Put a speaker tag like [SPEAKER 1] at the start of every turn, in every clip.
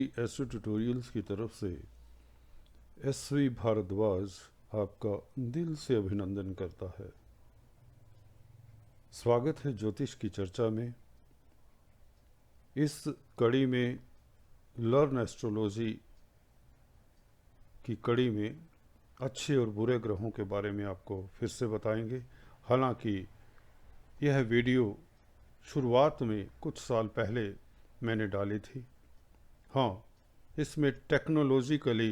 [SPEAKER 1] SV tutorials की तरफ से एसवी भारद्वाज आपका दिल से अभिनंदन करता है। स्वागत है ज्योतिष की चर्चा में। इस कड़ी में लर्न एस्ट्रोलॉजी की कड़ी में अच्छे और बुरे ग्रहों के बारे में आपको फिर से बताएंगे। हालांकि यह वीडियो शुरुआत में कुछ साल पहले मैंने डाली थी। हाँ, इसमें टेक्नोलॉजिकली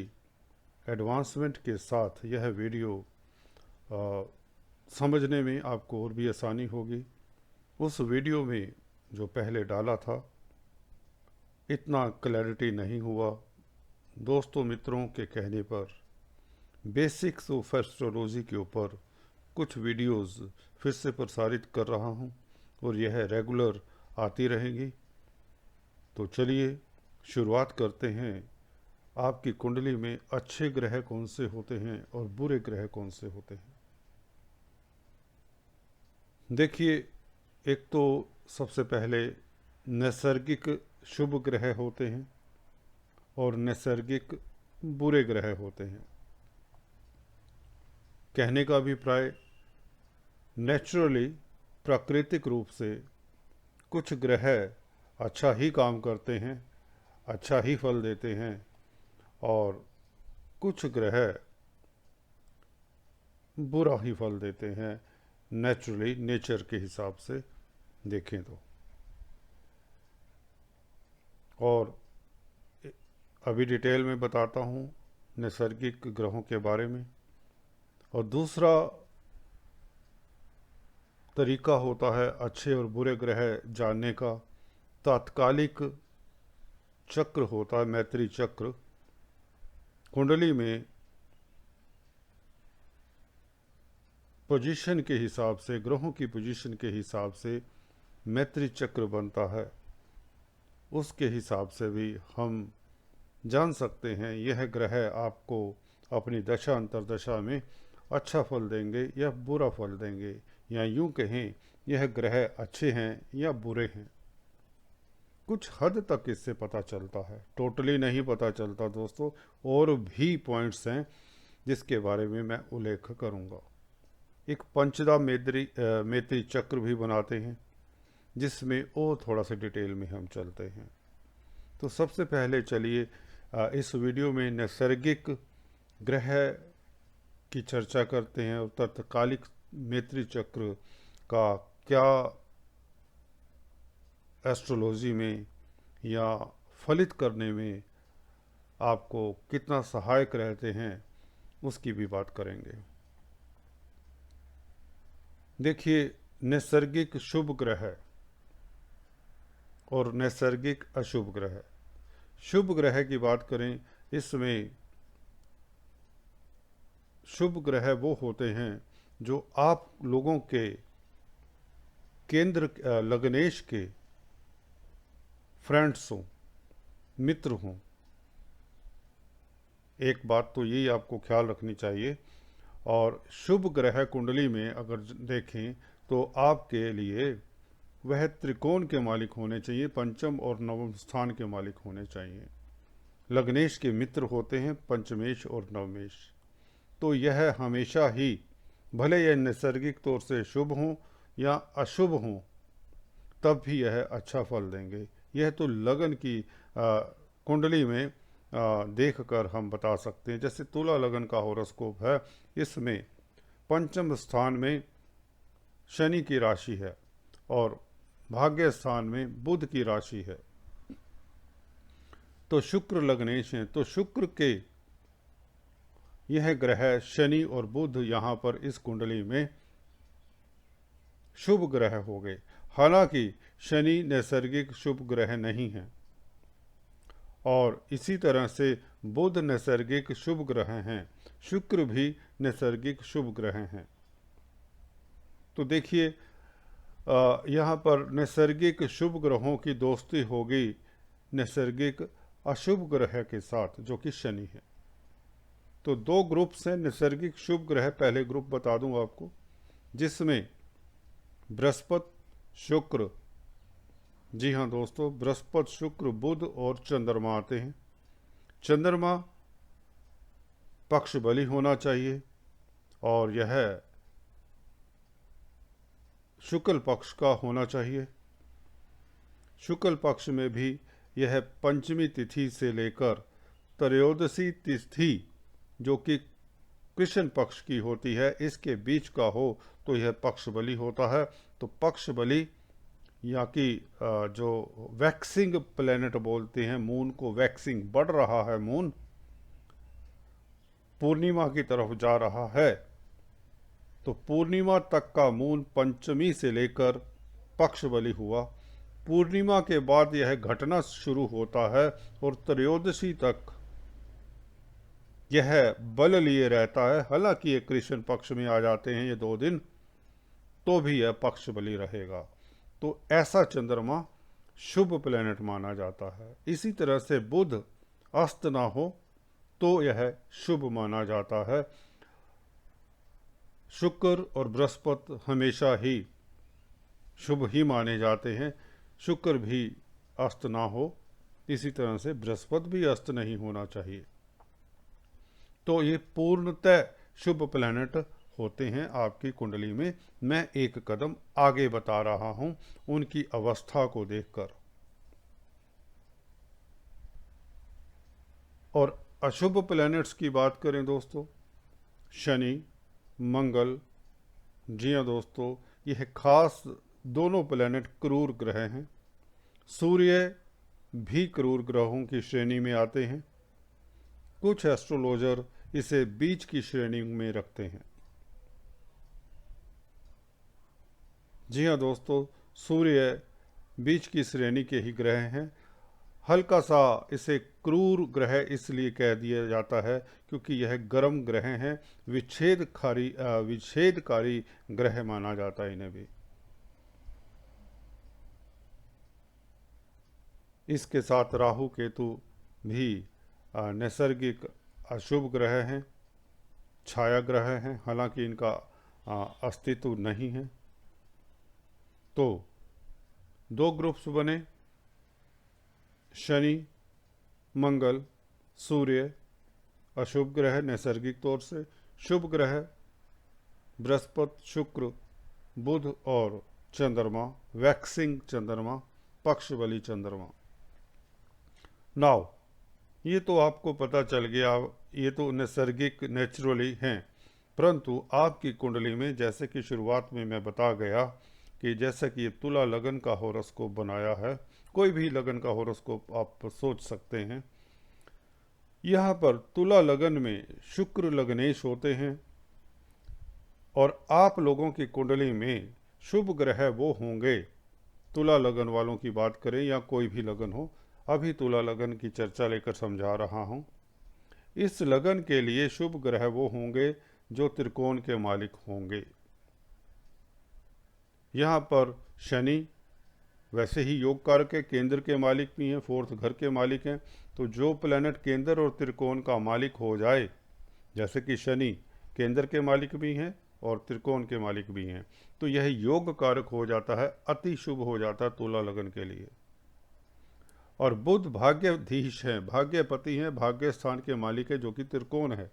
[SPEAKER 1] एडवांसमेंट के साथ यह वीडियो समझने में आपको और भी आसानी होगी। उस वीडियो में जो पहले डाला था इतना क्लैरिटी नहीं हुआ। दोस्तों मित्रों के कहने पर बेसिक्स ऑफ एस्ट्रोलॉजी के ऊपर कुछ वीडियोस फिर से प्रसारित कर रहा हूं और यह रेगुलर आती रहेंगी। तो चलिए शुरुआत करते हैं। आपकी कुंडली में अच्छे ग्रह कौन से होते हैं और बुरे ग्रह कौन से होते हैं। देखिए, एक तो सबसे पहले नैसर्गिक शुभ ग्रह होते हैं और नैसर्गिक बुरे ग्रह होते हैं। कहने का अभिप्राय, नेचुरली प्राकृतिक रूप से कुछ ग्रह अच्छा ही काम करते हैं, अच्छा ही फल देते हैं और कुछ ग्रह बुरा ही फल देते हैं। नेचुरली, नेचर के हिसाब से देखें तो। और अभी डिटेल में बताता हूँ नैसर्गिक ग्रहों के बारे में। और दूसरा तरीका होता है अच्छे और बुरे ग्रह जानने का। तात्कालिक चक्र होता है, मैत्री चक्र। कुंडली में पोजीशन के हिसाब से, ग्रहों की पोजीशन के हिसाब से मैत्री चक्र बनता है। उसके हिसाब से भी हम जान सकते हैं यह ग्रह आपको अपनी दशा अंतर्दशा में अच्छा फल देंगे या बुरा फल देंगे, या यूं कहें यह ग्रह अच्छे हैं या बुरे हैं। कुछ हद तक इससे पता चलता है, टोटली नहीं पता चलता दोस्तों। और भी पॉइंट्स हैं जिसके बारे में मैं उल्लेख करूंगा। एक पंचदा मैत्री चक्र भी बनाते हैं जिसमें और थोड़ा सा डिटेल में हम चलते हैं। तो सबसे पहले चलिए इस वीडियो में नैसर्गिक ग्रह की चर्चा करते हैं और तात्कालिक मैत्री चक्र का क्या एस्ट्रोलॉजी में या फलित करने में आपको कितना सहायक रहते हैं उसकी भी बात करेंगे। देखिए, नैसर्गिक शुभ ग्रह और नैसर्गिक अशुभ ग्रह। शुभ ग्रह की बात करें, इसमें शुभ ग्रह वो होते हैं जो आप लोगों के केंद्र लग्नेश के फ्रेंड्स हों, मित्र हों। एक बात तो यही आपको ख्याल रखनी चाहिए। और शुभ ग्रह कुंडली में अगर देखें तो आपके लिए वह त्रिकोण के मालिक होने चाहिए, पंचम और नवम स्थान के मालिक होने चाहिए। लग्नेश के मित्र होते हैं पंचमेश और नवमेश। तो यह हमेशा ही, भले यह नैसर्गिक तौर से शुभ हों या अशुभ हों, तब भी यह अच्छा फल देंगे। यह तो लगन की कुंडली में देख कर हम बता सकते हैं। जैसे तुला लगन का हॉरोस्कोप है, इसमें पंचम स्थान में शनि की राशि है और भाग्य स्थान में बुध की राशि है। तो शुक्र लग्नेश हैं, तो शुक्र के यह ग्रह शनि और बुध यहाँ पर इस कुंडली में शुभ ग्रह हो गए। हालांकि शनि नैसर्गिक शुभ ग्रह नहीं है और इसी तरह से बुध नैसर्गिक शुभ ग्रह हैं, शुक्र भी नैसर्गिक शुभ ग्रह हैं। तो देखिए, यहाँ पर नैसर्गिक शुभ ग्रहों की दोस्ती होगी नैसर्गिक अशुभ ग्रह के साथ, जो कि शनि है। तो दो ग्रुप्स हैं नैसर्गिक शुभ ग्रह। पहले ग्रुप बता दूं आपको, जिसमें बृहस्पति, शुक्र जी हाँ दोस्तों, बृहस्पति, शुक्र, बुध और चंद्रमा आते हैं। चंद्रमा पक्ष बली होना चाहिए और यह शुक्ल पक्ष का होना चाहिए। शुक्ल पक्ष में भी यह पंचमी तिथि से लेकर त्रयोदशी तिथि जो कि कृष्ण पक्ष की होती है, इसके बीच का हो तो यह पक्ष बली होता है। तो पक्ष बली या कि जो वैक्सिंग प्लेनेट बोलते हैं, मून को वैक्सिंग, बढ़ रहा है मून, पूर्णिमा की तरफ जा रहा है, तो पूर्णिमा तक का मून पंचमी से लेकर पक्ष बली हुआ। पूर्णिमा के बाद यह घटना शुरू होता है और त्रयोदशी तक यह बल लिए रहता है। हालांकि ये कृष्ण पक्ष में आ जाते हैं ये 2 दिन, तो भी यह पक्ष बली रहेगा। तो ऐसा चंद्रमा शुभ प्लेनेट माना जाता है। इसी तरह से बुध अस्त ना हो तो यह शुभ माना जाता है। शुक्र और बृहस्पति हमेशा ही शुभ ही माने जाते हैं। शुक्र भी अस्त ना हो, इसी तरह से बृहस्पति भी अस्त नहीं होना चाहिए। तो ये पूर्णतः शुभ प्लैनेट होते हैं आपकी कुंडली में। मैं एक कदम आगे बता रहा हूं उनकी अवस्था को देखकर। और अशुभ प्लैनेट्स की बात करें दोस्तों, शनि, मंगल, जी हाँ दोस्तों, यह खास दोनों प्लैनेट क्रूर ग्रह हैं। सूर्य भी क्रूर ग्रहों की श्रेणी में आते हैं। कुछ एस्ट्रोलॉजर इसे बीच की श्रेणी में रखते हैं। जी हाँ दोस्तों, सूर्य बीच की श्रेणी के ही ग्रह हैं। हल्का सा इसे क्रूर ग्रह इसलिए कह दिया जाता है क्योंकि यह गर्म ग्रह हैं, विच्छेदकारी ग्रह माना जाता है इन्हें भी। इसके साथ राहु केतु भी नैसर्गिक अशुभ ग्रह हैं, छाया ग्रह हैं, हालांकि इनका अस्तित्व नहीं है। तो 2 ग्रुप्स बने, शनि, मंगल, सूर्य अशुभ ग्रह नैसर्गिक तौर से, शुभ ग्रह बृहस्पति, शुक्र, बुध और चंद्रमा, वैक्सिंग चंद्रमा, पक्ष बली चंद्रमा। नाउ ये तो आपको पता चल गया, ये तो नैसर्गिक नेचुरली हैं। परंतु आपकी कुंडली में, जैसे कि शुरुआत में मैं बता गया कि जैसे कि ये तुला लगन का हॉरोस्कोप बनाया है, कोई भी लगन का हॉरोस्कोप आप सोच सकते हैं। यहाँ पर तुला लगन में शुक्र लग्नेश होते हैं और आप लोगों की कुंडली में शुभ ग्रह वो होंगे। तुला लगन वालों की बात करें या कोई भी लगन हो, अभी तुला लगन की चर्चा लेकर समझा रहा हूँ। इस लगन के लिए शुभ ग्रह वो होंगे जो त्रिकोण के मालिक होंगे। यहाँ पर शनि वैसे ही योग कारक के केंद्र के मालिक भी हैं, 4th घर के मालिक हैं। तो जो प्लैनेट केंद्र और त्रिकोण का मालिक हो जाए, जैसे कि शनि केंद्र के मालिक भी हैं और त्रिकोण के मालिक भी हैं, तो यह योग कारक हो जाता है, अति शुभ हो जाता है तुला लगन के लिए। और बुध भाग्याधीश हैं, भाग्यपति हैं, भाग्य स्थान के मालिक है जो कि त्रिकोण है।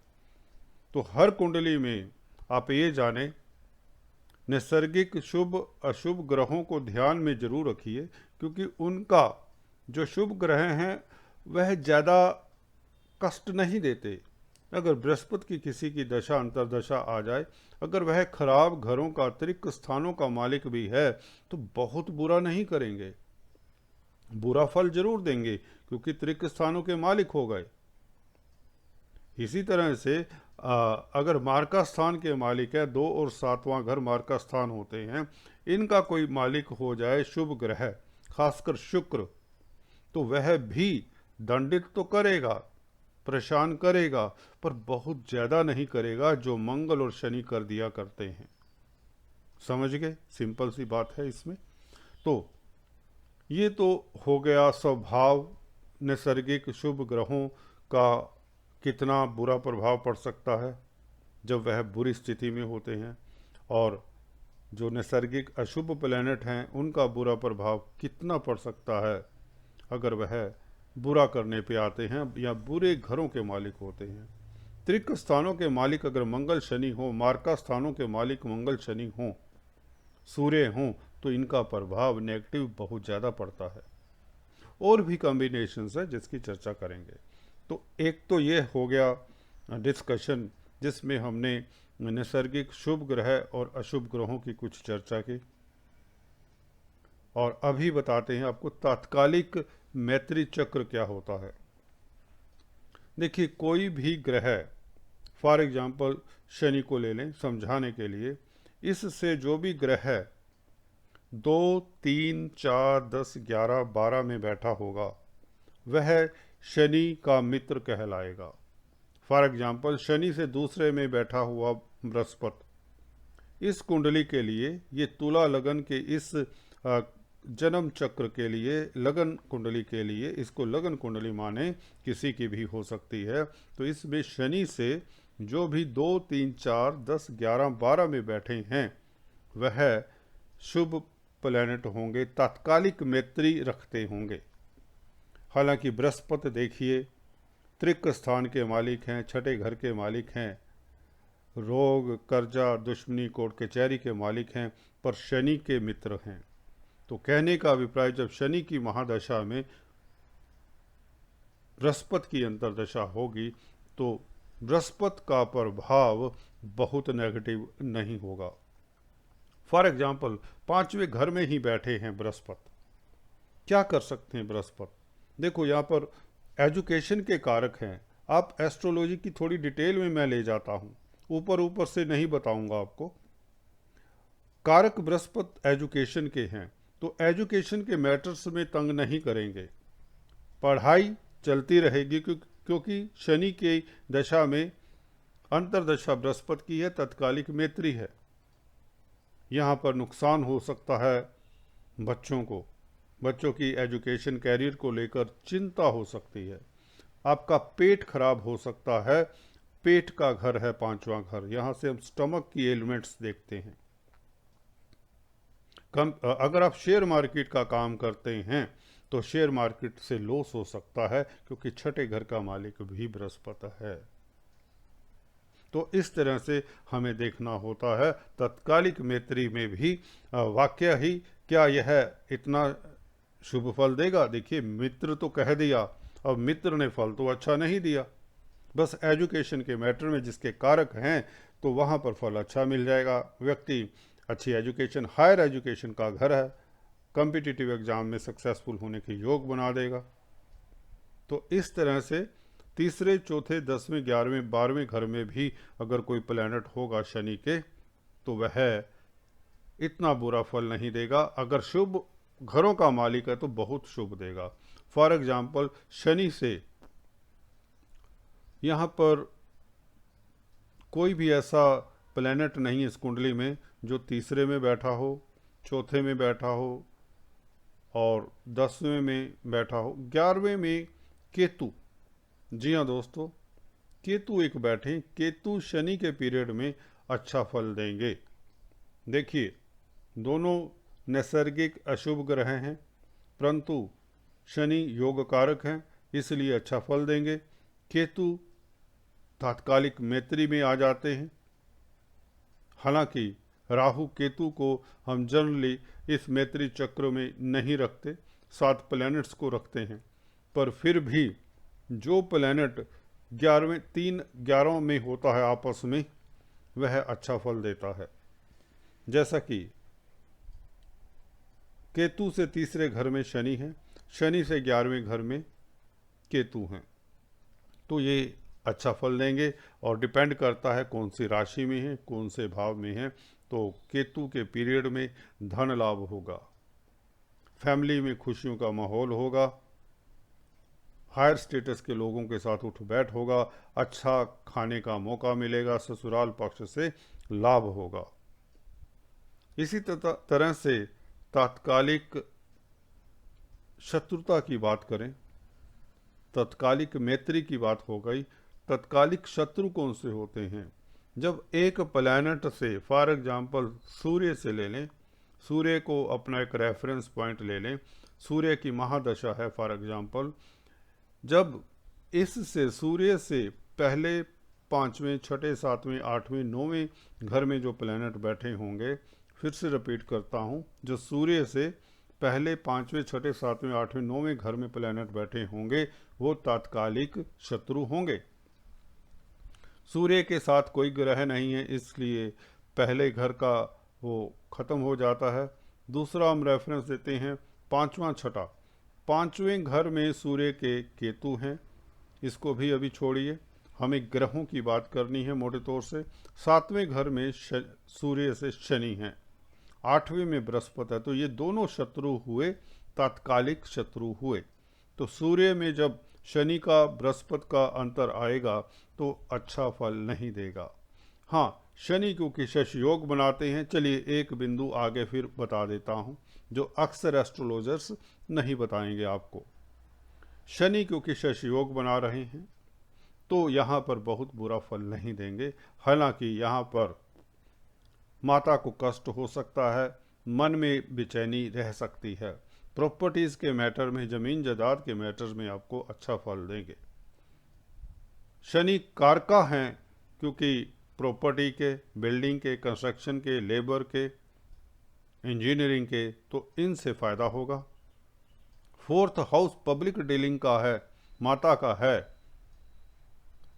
[SPEAKER 1] तो हर कुंडली में आप ये जानें, नैसर्गिक शुभ अशुभ ग्रहों को ध्यान में जरूर रखिए, क्योंकि उनका जो शुभ ग्रह हैं वह ज़्यादा कष्ट नहीं देते। अगर बृहस्पति की किसी की दशा अंतर्दशा आ जाए, अगर वह खराब घरों का अतिरिक्त स्थानों का मालिक भी है, तो बहुत बुरा नहीं करेंगे, बुरा फल जरूर देंगे क्योंकि त्रिक स्थानों के मालिक हो गए। इसी तरह से अगर मार्का स्थान के मालिक है, 2 और 7वां घर मार्का स्थान होते हैं, इनका कोई मालिक हो जाए शुभ ग्रह, खासकर शुक्र, तो वह भी दंडित तो करेगा, परेशान करेगा, पर बहुत ज़्यादा नहीं करेगा जो मंगल और शनि कर दिया करते हैं। समझ गए? सिंपल सी बात है इसमें। तो ये तो हो गया स्वभाव, नैसर्गिक शुभ ग्रहों का कितना बुरा प्रभाव पड़ सकता है जब वह बुरी स्थिति में होते हैं। और जो नैसर्गिक अशुभ प्लैनेट हैं उनका बुरा प्रभाव कितना पड़ सकता है अगर वह बुरा करने पे आते हैं या बुरे घरों के मालिक होते हैं। त्रिक स्थानों के मालिक अगर मंगल शनि हो, मार्का स्थानों के मालिक मंगल शनि हों, सूर्य हों, तो इनका प्रभाव नेगेटिव बहुत ज़्यादा पड़ता है। और भी कॉम्बिनेशंस है जिसकी चर्चा करेंगे। तो एक तो ये हो गया डिस्कशन जिसमें हमने नैसर्गिक शुभ ग्रह और अशुभ ग्रहों की कुछ चर्चा की। और अभी बताते हैं आपको तात्कालिक मैत्री चक्र क्या होता है। देखिए, कोई भी ग्रह, फॉर एग्जांपल शनि को ले लें समझाने के लिए, इससे जो भी ग्रह 2, 3, 4, 10, 11, 12 में बैठा होगा वह शनि का मित्र कहलाएगा। फॉर एग्जांपल शनि से दूसरे में बैठा हुआ बृहस्पति, इस कुंडली के लिए, ये तुला लगन के इस जन्म चक्र के लिए, लगन कुंडली के लिए, इसको लगन कुंडली माने, किसी की भी हो सकती है। तो इसमें शनि से जो भी 2, 3, 4, 10, 11, 12 में बैठे हैं वह शुभ प्लैनेट होंगे, तात्कालिक मैत्री रखते होंगे। हालांकि बृहस्पति देखिए त्रिक स्थान के मालिक हैं, छठे घर के मालिक हैं, रोग, कर्जा, दुश्मनी, कोर्ट कचहरी के मालिक हैं, पर शनि के मित्र हैं। तो कहने का अभिप्राय, जब शनि की महादशा में बृहस्पति की अंतर्दशा होगी तो बृहस्पति का प्रभाव बहुत नेगेटिव नहीं होगा। फॉर एग्जाम्पल 5वें घर में ही बैठे हैं बृहस्पति, क्या कर सकते हैं बृहस्पति? देखो, यहाँ पर एजुकेशन के कारक हैं। आप एस्ट्रोलॉजी की थोड़ी डिटेल में मैं ले जाता हूँ, ऊपर ऊपर से नहीं बताऊंगा आपको। कारक बृहस्पति एजुकेशन के हैं, तो एजुकेशन के मैटर्स में तंग नहीं करेंगे, पढ़ाई चलती रहेगी, क्योंकि शनि की दशा में अंतर्दशा बृहस्पति की है, तत्कालिक मैत्री है। यहाँ पर नुकसान हो सकता है बच्चों को, बच्चों की एजुकेशन, कैरियर को लेकर चिंता हो सकती है। आपका पेट खराब हो सकता है, पेट का घर है 5वां घर, यहाँ से हम स्टमक की एलिमेंट्स देखते हैं। अगर आप शेयर मार्केट का काम करते हैं तो शेयर मार्केट से लॉस हो सकता है, क्योंकि छठे घर का मालिक भी बृहस्पति है। तो इस तरह से हमें देखना होता है। तत्कालिक मैत्री में भी वाकया ही क्या यह इतना शुभ फल देगा? देखिए, मित्र तो कह दिया, अब मित्र ने फल तो अच्छा नहीं दिया। बस एजुकेशन के मैटर में जिसके कारक हैं तो वहाँ पर फल अच्छा मिल जाएगा। व्यक्ति अच्छी एजुकेशन, हायर एजुकेशन का घर है, कॉम्पिटिटिव एग्जाम में सक्सेसफुल होने के योग बना देगा। तो इस तरह से तीसरे, चौथे, 10वें, 11वें, 12वें घर में भी अगर कोई प्लैनेट होगा शनि के, तो वह इतना बुरा फल नहीं देगा। अगर शुभ घरों का मालिक है तो बहुत शुभ देगा। फॉर एग्जाम्पल शनि से यहाँ पर कोई भी ऐसा प्लैनेट नहीं है इस कुंडली में जो तीसरे में बैठा हो, चौथे में बैठा हो और 10वें में बैठा हो। 11वें में केतु, जी हाँ दोस्तों, केतु एक बैठे, केतु शनि के पीरियड में अच्छा फल देंगे। देखिए, दोनों नैसर्गिक अशुभ ग्रह हैं, परंतु शनि योग कारक हैं, इसलिए अच्छा फल देंगे। केतु तात्कालिक मैत्री में आ जाते हैं। हालांकि राहु केतु को हम जनरली इस मैत्री चक्र में नहीं रखते, 7 प्लैनेट्स को रखते हैं, पर फिर भी जो प्लैनेट 11 में होता है आपस में, वह अच्छा फल देता है। जैसा कि केतु से तीसरे घर में शनि है, शनि से 11वें घर में केतु हैं, तो ये अच्छा फल देंगे। और डिपेंड करता है कौन सी राशि में है, कौन से भाव में है। तो केतु के पीरियड में धन लाभ होगा, फैमिली में खुशियों का माहौल होगा, हायर स्टेटस के लोगों के साथ उठ बैठ होगा, अच्छा खाने का मौका मिलेगा, ससुराल पक्ष से लाभ होगा। इसी तरह से तात्कालिक शत्रुता की बात करें, तत्कालिक मैत्री की बात हो गई, तत्कालिक शत्रु कौन से होते हैं? जब एक प्लैनेट से, फॉर एग्जांपल सूर्य से ले लें, सूर्य को अपना एक रेफरेंस पॉइंट ले लें, सूर्य की महादशा है फॉर एग्जांपल, जब इससे सूर्य से पहले 5वें, 6ठे, 7वें, 8वें, 9वें घर में जो प्लैनेट बैठे होंगे, फिर से रिपीट करता हूँ, जो सूर्य से पहले 5वें, 6ठे, 7वें, 8वें, 9वें घर में प्लैनेट बैठे होंगे वो तात्कालिक शत्रु होंगे। सूर्य के साथ कोई ग्रह नहीं है, इसलिए पहले घर का वो खत्म हो जाता है। दूसरा हम रेफरेंस देते हैं 5वां, 6ठा, 5वें घर में सूर्य के केतु हैं, इसको भी अभी छोड़िए, हमें ग्रहों की बात करनी है मोटे तौर से। 7वें घर में सूर्य से शनि हैं, 8वें में बृहस्पति है, तो ये दोनों शत्रु हुए, तात्कालिक शत्रु हुए। तो सूर्य में जब शनि का बृहस्पति का अंतर आएगा तो अच्छा फल नहीं देगा। हाँ, शनि क्योंकि शश योग बनाते हैं, चलिए एक बिंदु आगे फिर बता देता हूँ जो अक्सर एस्ट्रोलॉजर्स नहीं बताएंगे आपको। शनि क्योंकि शश योग बना रहे हैं तो यहाँ पर बहुत बुरा फल नहीं देंगे। हालांकि यहाँ पर माता को कष्ट हो सकता है, मन में बेचैनी रह सकती है, प्रॉपर्टीज़ के मैटर में, ज़मीन जायदाद के मैटर्स में आपको अच्छा फल देंगे। शनि कारका हैं क्योंकि प्रॉपर्टी के, बिल्डिंग के, कंस्ट्रक्शन के, लेबर के, इंजीनियरिंग के, तो इनसे फ़ायदा होगा। 4th हाउस पब्लिक डीलिंग का है, माता का है,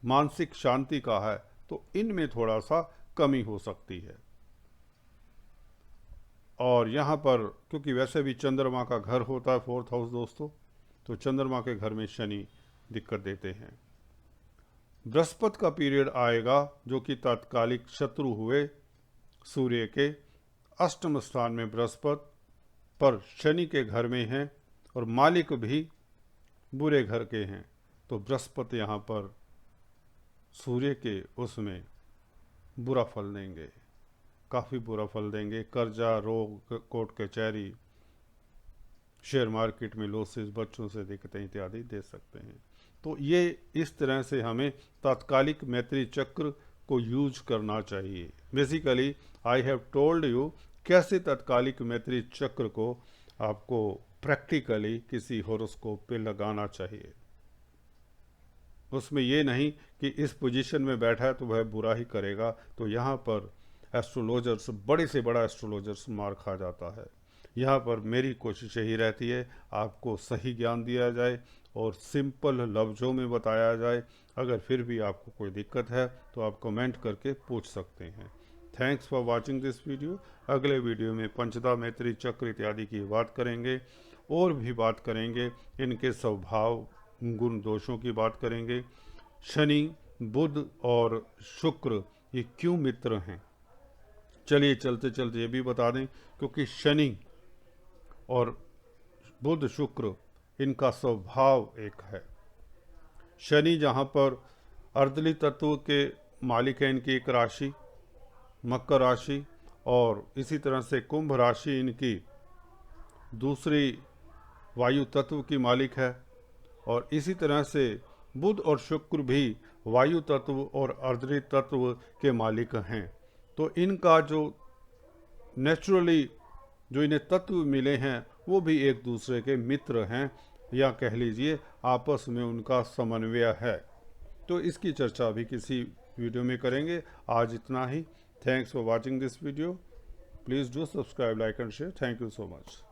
[SPEAKER 1] मानसिक शांति का है, तो इनमें थोड़ा सा कमी हो सकती है। और यहाँ पर क्योंकि वैसे भी चंद्रमा का घर होता है 4th हाउस दोस्तों, तो चंद्रमा के घर में शनि दिक्कत देते हैं। बृहस्पति का पीरियड आएगा जो कि तात्कालिक शत्रु हुए सूर्य के, अष्टम स्थान में बृहस्पति पर शनि के घर में हैं और मालिक भी बुरे घर के हैं, तो बृहस्पति यहाँ पर सूर्य के उसमें बुरा फल देंगे, काफ़ी बुरा फल देंगे। कर्जा, रोग, कोर्ट कचहरी, शेयर मार्केट में लॉसेस, बच्चों से दिक्कतें इत्यादि दे सकते हैं। तो ये इस तरह से हमें तात्कालिक मैत्री चक्र को यूज करना चाहिए। Basically I have told you कैसे तात्कालिक मैत्री चक्र को आपको प्रैक्टिकली किसी हॉरोस्कोप पे लगाना चाहिए। उसमें ये नहीं कि इस पोजीशन में बैठा है तो वह बुरा ही करेगा, तो यहाँ पर एस्ट्रोलॉजर्स, बड़े से बड़ा एस्ट्रोलॉजर्स मार खा जाता है। यहाँ पर मेरी कोशिश यही रहती है आपको सही ज्ञान दिया जाए और सिंपल लफ्ज़ों में बताया जाए। अगर फिर भी आपको कोई दिक्कत है तो आप कमेंट करके पूछ सकते हैं। Thanks for watching this video. अगले वीडियो में पंचदा, मैत्री चक्र इत्यादि की बात करेंगे और भी बात करेंगे, इनके स्वभाव, गुण, दोषों की बात करेंगे। शनि, बुध और शुक्र ये क्यों मित्र हैं, चलिए चलते चलते ये भी बता दें, क्योंकि शनि और बुध, शुक्र इनका स्वभाव एक है। शनि जहाँ पर अर्दली तत्व के मालिक है, इनकी एक राशि मकर राशि, और इसी तरह से कुंभ राशि इनकी दूसरी वायु तत्व की मालिक है, और इसी तरह से बुध और शुक्र भी वायु तत्व और अर्दली तत्व के मालिक हैं। तो इनका जो नेचुरली जो इन्हें तत्व मिले हैं वो भी एक दूसरे के मित्र हैं, या कह लीजिए आपस में उनका समन्वय है। तो इसकी चर्चा भी किसी वीडियो में करेंगे। आज इतना ही। Thanks for watching this video. Please do subscribe, like and share. Thank you so much.